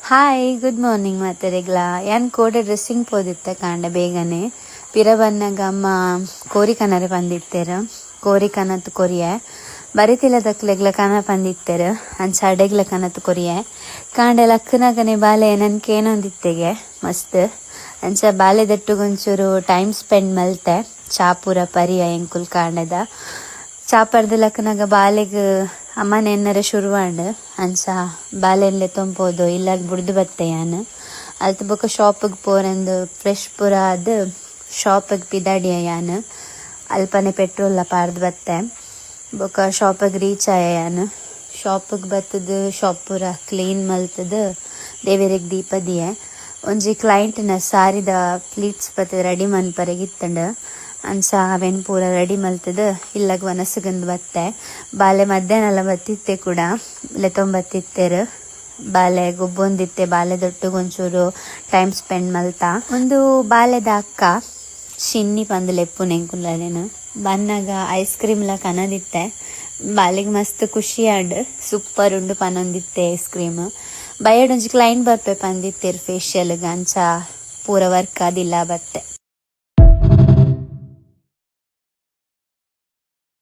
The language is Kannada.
ಹಾಯ್ ಗುಡ್ ಮಾರ್ನಿಂಗ್ ಮಾತರೆಗ್ಲ ಯಾನ್ ಕೋಡೆ ಡ್ರೆಸ್ಸಿಂಗ್ ಪೋದಿತ್ತೆ ಕಾಂಡೆ ಬೇಗನೆ ಪಿರ ಬನ್ನಗ ಅಮ್ಮ ಕೋರಿ ಕನರೆ ಪಂದಿತ್ತೆರ್ ಕೋರಿ ಕನತ್ ಕೊರಿಯೆ ಬರಿತಿಲದಕ್ಲೆಗ್ಲ ಕನ ಪಂದಿತ್ತೆರ್ ಅಂಚ ಅಡೆಗ್ಲ ಕನತ್ ಕೊರಿಯೆ ಕಾಂಡೆ ಲಕ್ಕನಗನೆ ಬಾಲೆ ನನ್ಕೇನೊಂದಿತ್ತೆಗೆ ಮಸ್ತ್ ಅಂಚ ಬಾಲೆ ದಟ್ಟುಗೊಂಚೂರು ಟೈಮ್ ಸ್ಪೆಂಡ್ ಮಲ್ತೆ ಚಾಪುರ ಪರಿಯ ಎಂಕುಲ್ ಕಾಂಡೆದ ಚಾಪರ್ದ ಲಕ್ಕನಾಗ ಬಾಲೆಗ್ ಅಮ್ಮನ ಎನ್ನರೆ ಶುರುವಾಂಡ್ ಅಂಚ ಬಾಲೆನ್ಲೆ ತೊಂಪೋದು ಇಲ್ಲ ಬುಡ್ದು ಬತ್ತೆ ಯಾನ್ ಅಲ್ತ ಬೊಕ ಶಾಪಿಗ್ ಪೋರೆಂದು ಫ್ರೆಶ್ ಪುರ ಆದ್ ಶಾಪಿಗ್ ಪಿದಾಡಿಯ ಯಾನ್ ಅಲ್ಪನೆ ಪೆಟ್ರೋಲ್ ಪಾರ್ದ್ ಬತ್ತೆ ಬೊಕ ಶಾಪಿಗ್ ರೀಚ್ ಆಯ ಯಾನ್ ಶಾಪಿಗ್ ಬತ್ತದ ಶಾಪ್ ಪುರ ಕ್ಲೀನ್ ಮಲ್ತದ ದೇವೆರೆಗ್ ದೀಪ ದಿಯೆ ಒಂಜಿ ಕ್ಲೈಂಟ್ನ ಸಾರಿದ ಪ್ಲೀಟ್ಸ್ ಬತ್ತ ರೆಡಿ ಮನ್ಪರೆಗಿತ್ತಂಡ್ ಅಂಚ ಅವೆನ್ ಪೂರ ರೆಡಿ ಮಲ್ತದ ಇಲ್ಲಗ್ ವನಸಗಂದ್ ಬತ್ತೆ ಬಾಲೆ ಮಧ್ಯಾಹ್ನ ಬತ್ತಿತ್ತೆ ಕೂಡ ಲೆತೊಂಬತ್ತಿತ್ತೆರ್ ಬಾಲೆ ಗೊಬ್ಬೊಂದಿತ್ತೆ ಬಾಲೆ ದೊಟ್ಟುಗೊಂಚೂರು ಟೈಮ್ ಸ್ಪೆಂಡ್ ಮಲ್ತ ಒಂದು ಬಾಲೆದ ಅಕ್ಕ ಶಿನ್ನಿ ಪಂದ್ ಲೆಪ್ಪುನ್ ಎಂಕುಲರೇನು ಬನ್ನಾಗ ಐಸ್ ಕ್ರೀಮ್ ಲ ಕನದಿತ್ತೆ ಬಾಲೆಗ್ ಮಸ್ತ್ ಖುಷಿ ಆಂಡ್ ಸೂಪರ್ ಉಂಡು ಪನೊಂದಿತ್ತೆ ಐಸ್ ಕ್ರೀಮ್ ಬಯಡ್ ಒಂಜಿ ಕ್ಲೈಂಟ್ ಬರ್ಪೆ ಪಂದಿತ್ತೆರ್ ಫೇಶಿಯಲ್ ಅಂಚ ಪೂರ ವರ್ಕ್ ಆದಿಲ್ಲ ಬತ್ತೆ.